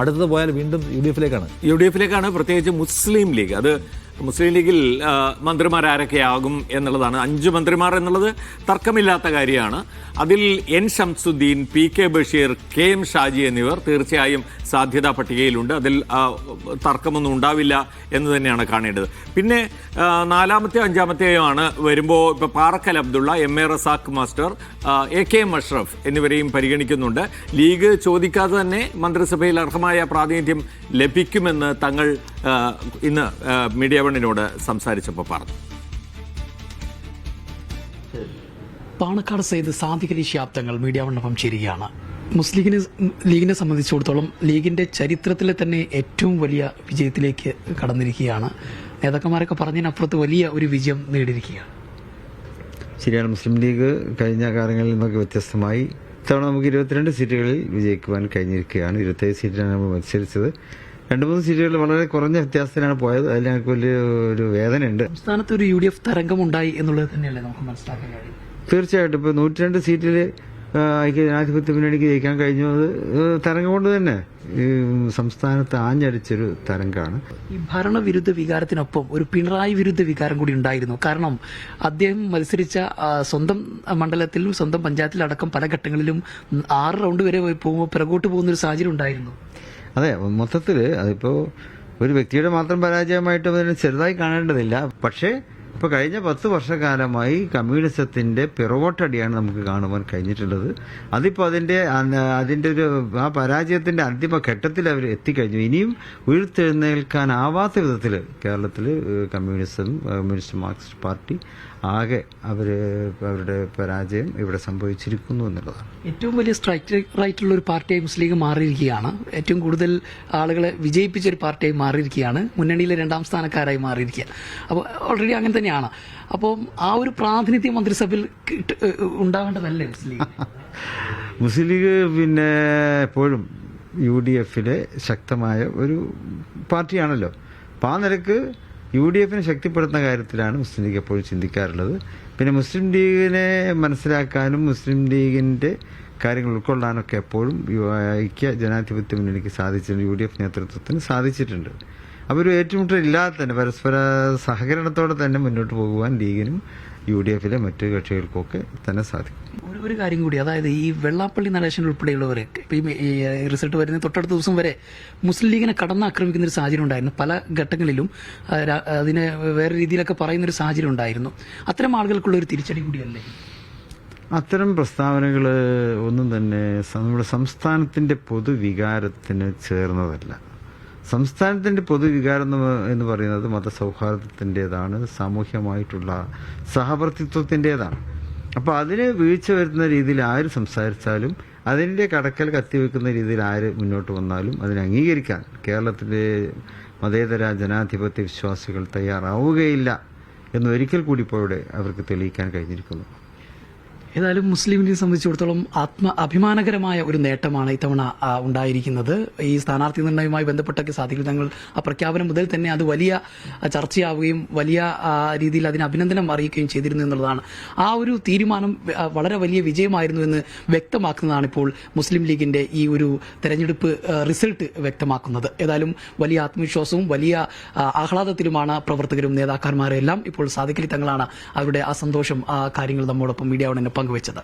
അടുത്തത് പോയാൽ വീണ്ടും യു ഡി എഫിലേക്കാണ്, പ്രത്യേകിച്ച് മുസ്ലിം ലീഗ്. അത് മുസ്ലിം ലീഗിൽ മന്ത്രിമാരാരൊക്കെയാകും എന്നുള്ളതാണ്. 5 മന്ത്രിമാർ എന്നുള്ളത് തർക്കമില്ലാത്ത കാര്യമാണ്. അതിൽ N Shamsuddin, P K Basheer, K M Shaji എന്നിവർ തീർച്ചയായും സാധ്യതാ പട്ടികയിലുണ്ട്. അതിൽ തർക്കമൊന്നും ഉണ്ടാവില്ല എന്ന് തന്നെയാണ് കാണേണ്ടത്. പിന്നെ 4-മത്തെയോ 5-മത്തെയോ ആണ് വരുമ്പോൾ ഇപ്പോൾ Parakkal Abdulla, M A Razak master, A K M Ashraf എന്നിവരെയും പരിഗണിക്കുന്നുണ്ട്. ലീഗ് ചോദിക്കാതെ തന്നെ മന്ത്രിസഭയിൽ അർഹമായ പ്രാതിനിധ്യം ലഭിക്കുമെന്ന് തങ്ങൾ ഇന്ന് മീഡിയ വണ്ണിനോട് സംസാരിച്ചപ്പോൾ പറഞ്ഞു. പാണക്കാട് സയ്യിദ് സാദിഖ് അലി ശിഹാബ് തങ്ങൾ മീഡിയ വണ്ണൊപ്പം ചേരുകയാണ്. ലീഗിനെ സംബന്ധിച്ചിടത്തോളം ലീഗിന്റെ ചരിത്രത്തിലെ തന്നെ ഏറ്റവും വലിയ വിജയത്തിലേക്ക് കടന്നിരിക്കുകയാണ്. നേതാക്കന്മാരൊക്കെ പറഞ്ഞതിനപ്പുറത്ത് വലിയ ഒരു വിജയം നേടിയിരിക്കുകയാണ്. ശരിയാണ്. മുസ്ലിം ലീഗ് കഴിഞ്ഞ കാലങ്ങളിൽ നിന്നൊക്കെ വ്യത്യസ്തമായി ഇത്തവണ നമുക്ക് 22 സീറ്റുകളിൽ വിജയിക്കുവാൻ കഴിഞ്ഞിരിക്കുകയാണ്. 27 സീറ്റിലാണ് നമ്മൾ മത്സരിച്ചത്. 2-3 സീറ്റുകളിൽ വളരെ കുറഞ്ഞ വ്യത്യാസത്തിലാണ് പോയത്. അതിൽ ഞങ്ങൾക്ക് വലിയൊരു വേദനയുണ്ട്. സംസ്ഥാനത്ത് ഒരു UDF തരംഗം ഉണ്ടായി എന്നുള്ളത് തന്നെയല്ലേ നമുക്ക് മനസ്സിലാക്കാൻ കഴിയും. തീർച്ചയായിട്ടും ഇപ്പോൾ 102 സീറ്റിൽ ഐക്യ ജനാധിപത്യ മുന്നണിക്ക് ജയിക്കാൻ കഴിഞ്ഞത് തരംഗം കൊണ്ട് തന്നെ ഈ സംസ്ഥാനത്ത് ആഞ്ഞടിച്ചൊരു തരംഗമാണ്. ഈ ഭരണവിരുദ്ധ വികാരത്തിനൊപ്പം ഒരു പിണറായി വിരുദ്ധ വികാരം കൂടി ഉണ്ടായിരുന്നു. കാരണം അദ്ദേഹം മത്സരിച്ച സ്വന്തം മണ്ഡലത്തിലും സ്വന്തം പഞ്ചായത്തിലടക്കം പല ഘട്ടങ്ങളിലും 6 റൗണ്ട് വരെ പോകുമ്പോൾ പിറകോട്ട് പോകുന്ന ഒരു സാഹചര്യം ഉണ്ടായിരുന്നു. അതെ, മൊത്തത്തിൽ അതിപ്പോൾ ഒരു വ്യക്തിയുടെ മാത്രം പരാജയമായിട്ട് അതിനെ ചെറുതായി കാണേണ്ടതില്ല. പക്ഷേ ഇപ്പോൾ കഴിഞ്ഞ 10 വർഷക്കാലമായി കമ്മ്യൂണിസത്തിന്റെ പിറകോട്ടടിയാണ് നമുക്ക് കാണുവാൻ കഴിഞ്ഞിട്ടുള്ളത്. അതിപ്പോൾ അതിന്റെ ഒരു ആ പരാജയത്തിന്റെ അന്തിമ ഘട്ടത്തിൽ അവർ എത്തിക്കഴിഞ്ഞു. ഇനിയും ഉയർത്തെഴുന്നേൽക്കാനാവാത്ത വിധത്തിൽ കേരളത്തിൽ കമ്മ്യൂണിസ്റ്റ് മാർക്സിസ്റ്റ് പാർട്ടി ആകെ അവരുടെ പരാജയം ഇവിടെ സംഭവിച്ചിരിക്കുന്നു എന്നുള്ളതാണ്. ഏറ്റവും വലിയ സ്ട്രൈക്ക് റൈറ്റുള്ള ഒരു പാർട്ടിയായി മുസ്ലിം ലീഗ് മാറിയിരിക്കുകയാണ്. ഏറ്റവും കൂടുതൽ ആളുകളെ വിജയിപ്പിച്ച ഒരു പാർട്ടിയായി മാറിയിരിക്കുകയാണ്. മുന്നണിയിലെ 2ാം സ്ഥാനക്കാരായി മാറിയിരിക്കുക. അപ്പോൾ ഓൾറെഡി അങ്ങനെ തന്നെയാണ്. അപ്പോൾ ആ ഒരു പ്രാതിനിധ്യം മന്ത്രിസഭയിൽ ഉണ്ടാവേണ്ടതല്ലേ മുസ്ലിം ലീഗ്? മുസ്ലിം ലീഗ് പിന്നെ എപ്പോഴും UDFിലെ ശക്തമായ ഒരു പാർട്ടിയാണല്ലോ. അപ്പോൾ ആ നിലക്ക് UDFിനെ ശക്തിപ്പെടുത്തുന്ന കാര്യത്തിലാണ് മുസ്ലിം ലീഗ് എപ്പോഴും ചിന്തിക്കാറുള്ളത്. പിന്നെ മുസ്ലിം ലീഗിനെ മനസ്സിലാക്കാനും മുസ്ലിം ലീഗിന്റെ കാര്യങ്ങൾ ഉൾക്കൊള്ളാനൊക്കെ എപ്പോഴും ഐക്യ ജനാധിപത്യ മുന്നണിക്ക് സാധിച്ചിട്ടുണ്ട്, UDF നേതൃത്വത്തിന് സാധിച്ചിട്ടുണ്ട്. അപ്പോൾ ഒരു ഏറ്റുമുട്ടലില്ലാതെ തന്നെ പരസ്പര സഹകരണത്തോടെ തന്നെ മുന്നോട്ട് പോകുവാൻ ലീഗിനും UDFിലെ മറ്റു കക്ഷികൾക്കൊക്കെ തന്നെ സാധിക്കും. ഒരു കാര്യം കൂടി, അതായത് ഈ വെള്ളാപ്പള്ളി നടേശൻ ഉൾപ്പെടെയുള്ളവരെ ഈ റിസൾട്ട് വരുന്ന തൊട്ടടുത്ത ദിവസം വരെ മുസ്ലിം ലീഗിനെ കടന്നാക്രമിക്കുന്ന ഒരു സാഹചര്യം ഉണ്ടായിരുന്നു. പല ഘട്ടങ്ങളിലും അതിനെ വേറെ രീതിയിലൊക്കെ പറയുന്നൊരു സാഹചര്യം ഉണ്ടായിരുന്നു. അത്തരം ആളുകൾക്കുള്ള ഒരു തിരിച്ചടി കൂടിയല്ലേ? അത്തരം പ്രസ്താവനകൾ ഒന്നും തന്നെ നമ്മുടെ സംസ്ഥാനത്തിന്റെ പൊതുവികാരത്തിന് ചേർന്നതല്ല. സംസ്ഥാനത്തിന്റെ പൊതുവികാരം എന്ന് പറയുന്നത് മതസൗഹാർദ്ദത്തിൻ്റെതാണ്, സാമൂഹ്യമായിട്ടുള്ള സഹവർത്തിത്വത്തിൻ്റെതാണ്. അപ്പോൾ അതിന് വീഴ്ച വരുന്ന രീതിയിൽ ആര് സംസാരിച്ചാലും, അതിൻ്റെ കടക്കൽ കത്തിവെക്കുന്ന രീതിയിൽ ആര് മുന്നോട്ട് വന്നാലും അതിനെ അംഗീകരിക്കാൻ കേരളത്തിലെ മതേതര ജനാധിപത്യ വിശ്വാസികൾ തയ്യാറാവുകയില്ല എന്നൊരിക്കൽ കൂടി ഇപ്പോൾ ഇവിടെ അവർക്ക് തെളിയിക്കാൻ കഴിഞ്ഞിരിക്കുന്നു. ഏതായാലും മുസ്ലിം ലീഗിനെ സംബന്ധിച്ചിടത്തോളം അഭിമാനകരമായ ഒരു നേട്ടമാണ് ഇത്തവണ ഉണ്ടായിരിക്കുന്നത്. ഈ സ്ഥാനാർത്ഥി നിർണ്ണയവുമായി ബന്ധപ്പെട്ടൊക്കെ സാധിക്കും തങ്ങൾ ആ പ്രഖ്യാപനം മുതൽ തന്നെ അത് വലിയ ചർച്ചയാവുകയും വലിയ രീതിയിൽ അതിന് അഭിനന്ദനം അറിയിക്കുകയും ചെയ്തിരുന്നു എന്നുള്ളതാണ്. ആ ഒരു തീരുമാനം വളരെ വലിയ വിജയമായിരുന്നു എന്ന് വ്യക്തമാക്കുന്നതാണ് ഇപ്പോൾ മുസ്ലിം ലീഗിന്റെ ഈ ഒരു തെരഞ്ഞെടുപ്പ് റിസൾട്ട് വ്യക്തമാക്കുന്നത്. ഏതായാലും വലിയ ആത്മവിശ്വാസവും വലിയ ആഹ്ലാദത്തിലുമാണ് പ്രവർത്തകരും നേതാക്കന്മാരെല്ലാം. ഇപ്പോൾ സാദിഖ് അലി തങ്ങളാണ് അവരുടെ ആ സന്തോഷം, ആ കാര്യങ്ങൾ നമ്മോടൊപ്പം മീഡിയ വണ്ണിന് പങ്കുവച്ചത്.